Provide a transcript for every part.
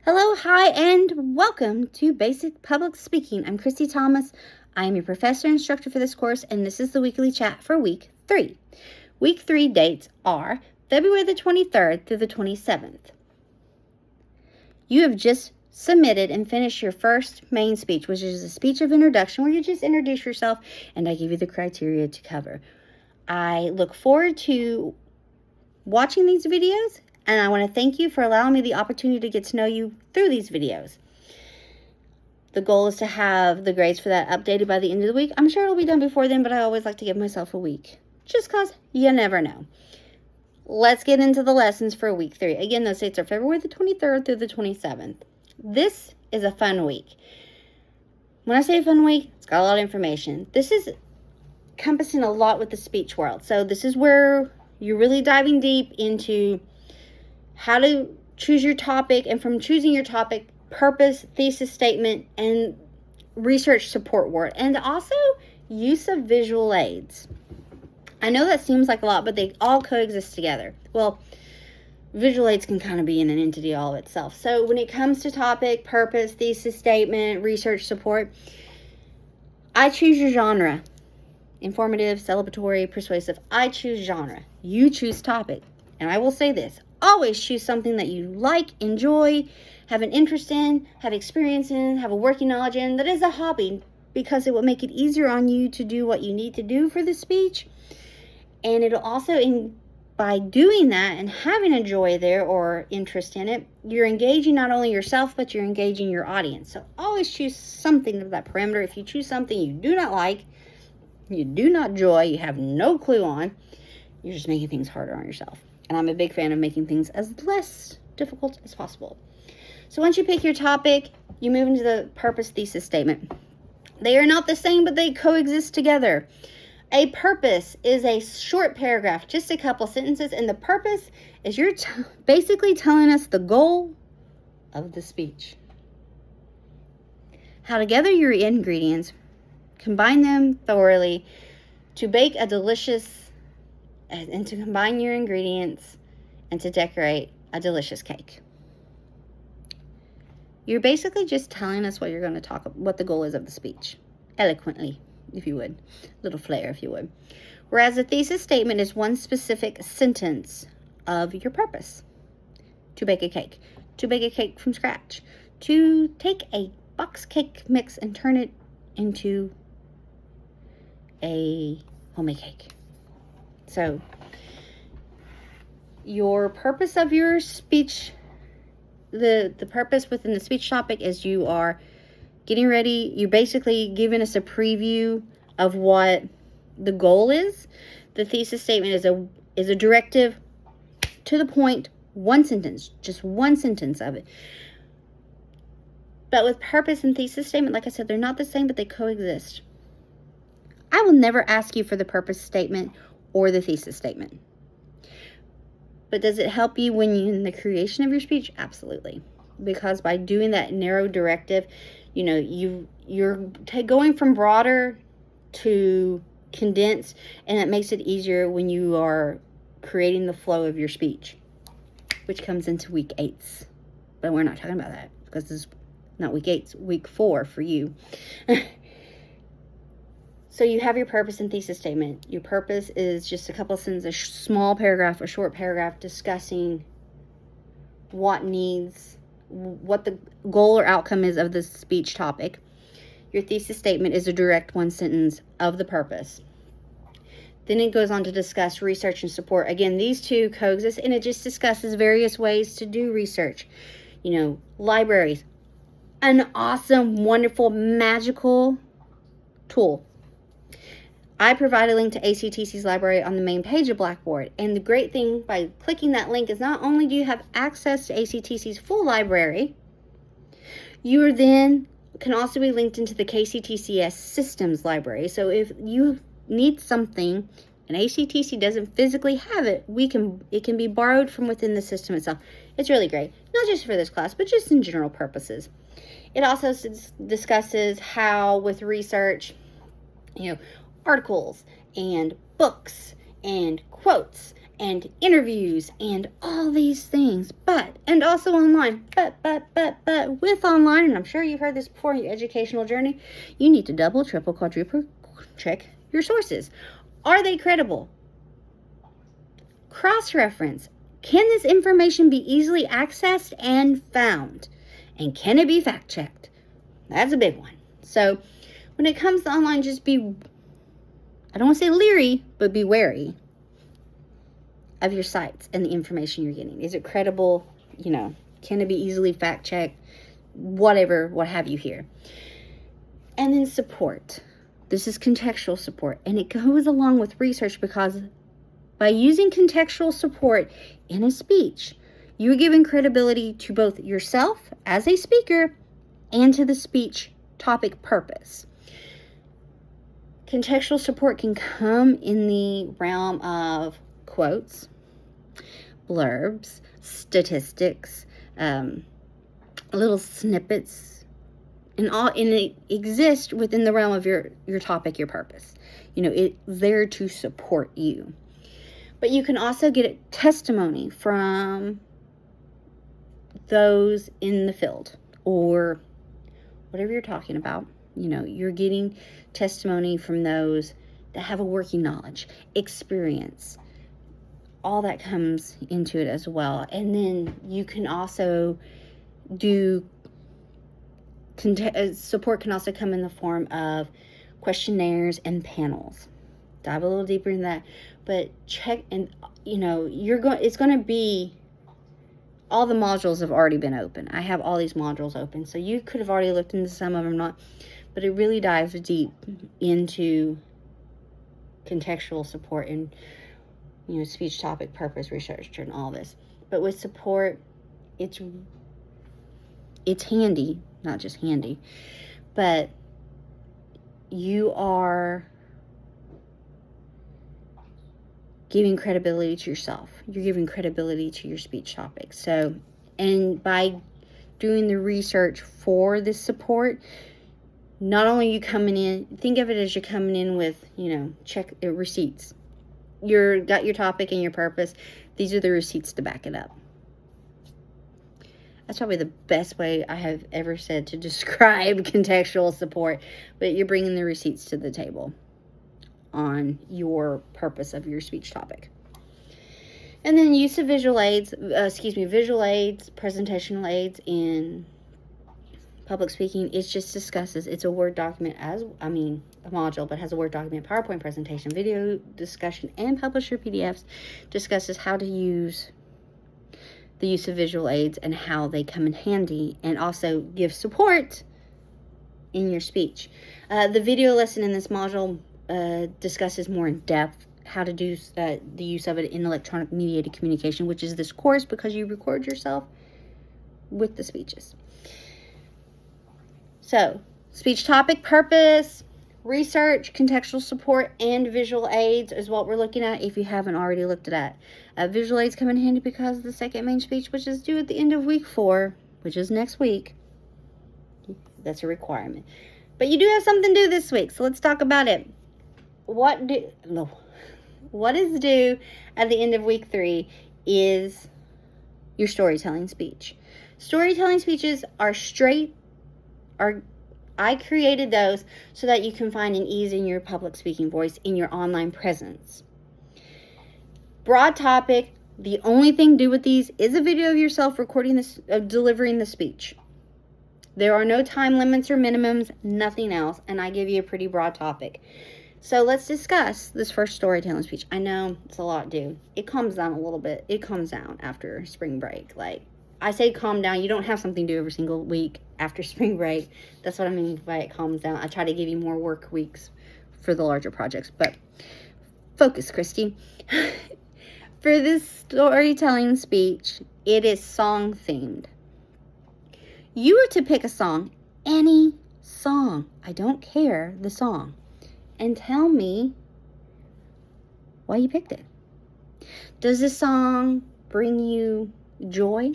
Hello, hi, and welcome to Basic Public Speaking. I'm Christy Thomas. I am your professor and instructor for this course, and this is the weekly chat for week 3. Week 3 dates are February the 23rd through the 27th. You have just submitted and finished your first main speech, which is a speech of introduction where you just introduce yourself and I give you the criteria to cover. I look forward to watching these videos, and I want to thank you for allowing me the opportunity to get to know you through these videos. The goal is to have the grades for that updated by the end of the week. I'm sure it'll be done before then, but I always like to give myself a week, just because you never know. Let's get into the lessons for week 3. Again, those dates are February the 23rd through the 27th. This is a fun week. When I say fun week, it's got a lot of information. This is encompassing a lot with the speech world. So this is where you're really diving deep into how to choose your topic, and from choosing your topic, purpose, thesis statement, and research support work, and also use of visual aids. I know that seems like a lot, but they all coexist together. Well, visual aids can kind of be in an entity all of itself. So when it comes to topic, purpose, thesis statement, research support, I choose your genre. Informative, celebratory, persuasive. I choose genre. You choose topic. And I will say this, always choose something that you like, enjoy, have an interest in, have experience in, have a working knowledge in, that is a hobby, because it will make it easier on you to do what you need to do for the speech. And it'll also, by doing that and having a joy there or interest in it, you're engaging not only yourself, but you're engaging your audience. So always choose something of that parameter. If you choose something you do not like, you do not enjoy, you have no clue on, you're just making things harder on yourself. And I'm a big fan of making things as less difficult as possible. So once you pick your topic, you move into the purpose thesis statement. They are not the same, but they coexist together. A purpose is a short paragraph, just a couple sentences, and the purpose is you're basically telling us the goal of the speech. How to gather your ingredients, combine them thoroughly to bake a delicious, and to combine your ingredients and to decorate a delicious cake. You're basically just telling us what you're going to talk about, what the goal is of the speech, eloquently, if you would, little flair, if you would. Whereas a thesis statement is one specific sentence of your purpose. To bake a cake from scratch, to take a box cake mix and turn it into a homemade cake. So, your purpose of your speech, the purpose within the speech topic is you are getting ready. You're basically giving us a preview of what the goal is. The thesis statement is a directive to the point, one sentence, just one sentence of it. But with purpose and thesis statement, like I said, they're not the same, but they coexist. I will never ask you for the purpose statement or the thesis statement. But does it help you when you in the creation of your speech? Absolutely. Because by doing that narrow directive, you're going from broader to condensed, and it makes it easier when you are creating the flow of your speech, which comes into week 8. But we're not talking about that because this is not week 8, it's week 4 for you. So you have your purpose and thesis statement. Your purpose is just a couple of sentences, a small paragraph, a short paragraph discussing what the goal or outcome is of the speech topic. Your thesis statement is a direct one sentence of the purpose. Then it goes on to discuss research and support. Again, these two coexist, and it just discusses various ways to do research. Libraries, an awesome, wonderful, magical tool. I provide a link to ACTC's library on the main page of Blackboard. And the great thing by clicking that link is not only do you have access to ACTC's full library, you then can also be linked into the KCTCS systems library. So if you need something and ACTC doesn't physically have it, it can be borrowed from within the system itself. It's really great, not just for this class, but just in general purposes. It also discusses how with research, articles and books and quotes and interviews and all these things, and also online, but with online, and I'm sure you've heard this before in your educational journey, you need to double, triple, quadruple check your sources. Are they credible? Cross-reference. Can this information be easily accessed and found? And can it be fact-checked? That's a big one. So when it comes to online, just be, I don't want to say leery, but be wary of your sites and the information you're getting. Is it credible? Can it be easily fact-checked? Whatever, what have you here. And then support. This is contextual support, and it goes along with research, because by using contextual support in a speech, you're giving credibility to both yourself as a speaker and to the speech topic purpose. Contextual support can come in the realm of quotes, blurbs, statistics, little snippets, and it exists within the realm of your topic, your purpose. It's there to support you. But you can also get a testimony from those in the field or whatever you're talking about. You're getting testimony from those that have a working knowledge, experience. All that comes into it as well. And then you can also do support can also come in the form of questionnaires and panels. Dive a little deeper in that, but check, and it's going to be, all the modules have already been open. I have all these modules open, so you could have already looked into some of them, but it really dives deep into contextual support and speech topic purpose research and all this. But with support, it's handy, not just handy, but you are giving credibility to yourself. You're giving credibility to your speech topic. So, and by doing the research for this support, not only you coming in, think of it as you're coming in with, check receipts. Got your topic and your purpose. These are the receipts to back it up. That's probably the best way I have ever said to describe contextual support, but you're bringing the receipts to the table on your purpose of your speech topic. And then use of visual aids, presentational aids in public speaking. It just discusses, it's a Word document a module, but has a Word document, PowerPoint presentation, video discussion, and publisher PDFs, discusses how to use the use of visual aids and how they come in handy, and also give support in your speech. The video lesson in this module discusses more in depth how to do the use of it in electronic mediated communication, which is this course, because you record yourself with the speeches. So, speech topic, purpose, research, contextual support, and visual aids is what we're looking at if you haven't already looked at it. Visual aids come in handy because the second main speech, which is due at the end of week 4, which is next week, that's a requirement. But you do have something due this week, so let's talk about it. What is due at the end of week 3 is your storytelling speech. Storytelling speeches I created those so that you can find an ease in your public speaking voice in your online presence. Broad topic. The only thing due with these is a video of yourself recording this, delivering the speech. There are no time limits or minimums, nothing else, and I give you a pretty broad topic. So let's discuss this first storytelling speech. I know it's a lot due. It calms down a little bit. It calms down after spring break. Like, I say calm down. You don't have something to do every single week after spring break. That's what I mean by it calms down. I try to give you more work weeks for the larger projects. But focus, Christy. For this storytelling speech, it is song themed. You are to pick a song, any song. I don't care the song. And tell me why you picked it. Does this song bring you joy?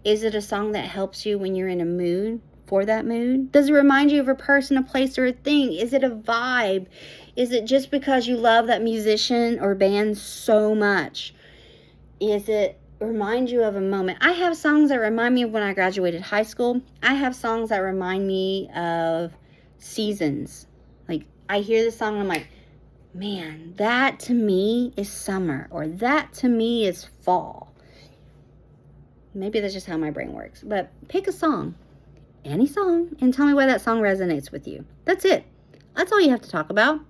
Is it a song that helps you when you're in a mood, for that mood? Does it remind you of a person, a place, or a thing? Is it a vibe? Is it just because you love that musician or band so much? Is it remind you of a moment? I have songs that remind me of when I graduated high school. I have songs that remind me of seasons. Like, I hear this song and I'm like, man, that to me is summer, or that to me is fall. Maybe that's just how my brain works. But pick a song, any song, and tell me why that song resonates with you. That's it. That's all you have to talk about.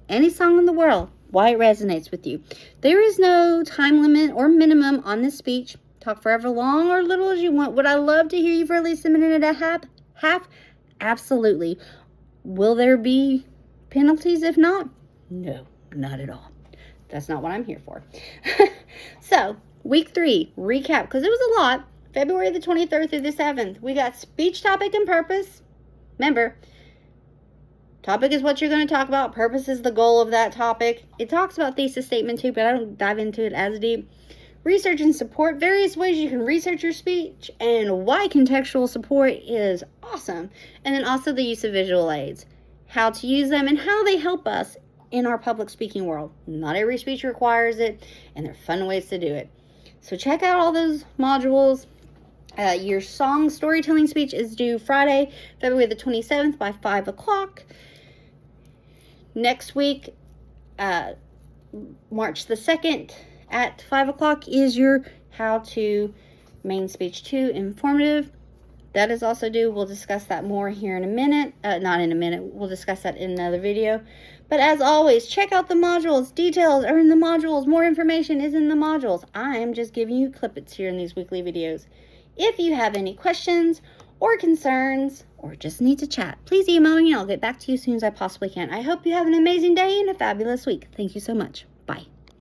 Any song in the world, why it resonates with you. There is no time limit or minimum on this speech. Talk forever long or little as you want. Would I love to hear you for at least a minute and a half? Absolutely. Will there be penalties if not? No, not at all. That's not what I'm here for. So, week 3, recap, because it was a lot. February the 23rd through the 7th. We got speech, topic, and purpose. Remember, topic is what you're going to talk about. Purpose is the goal of that topic. It talks about thesis statement too, but I don't dive into it as deep. Research and support. Various ways you can research your speech and why contextual support is awesome. And then also the use of visual aids. How to use them and how they help us in our public speaking world. Not every speech requires it, and there are fun ways to do it. So check out all those modules. Your song storytelling speech is due Friday, February the 27th by 5 o'clock. Next week, March the 2nd at 5 o'clock is your How to Main Speech 2 informative. That is also due. We'll discuss that more here in a minute. Not in a minute. We'll discuss that in another video. But as always, check out the modules. Details are in the modules. More information is in the modules. I am just giving you clippets here in these weekly videos. If you have any questions or concerns or just need to chat, please email me and I'll get back to you as soon as I possibly can. I hope you have an amazing day and a fabulous week. Thank you so much.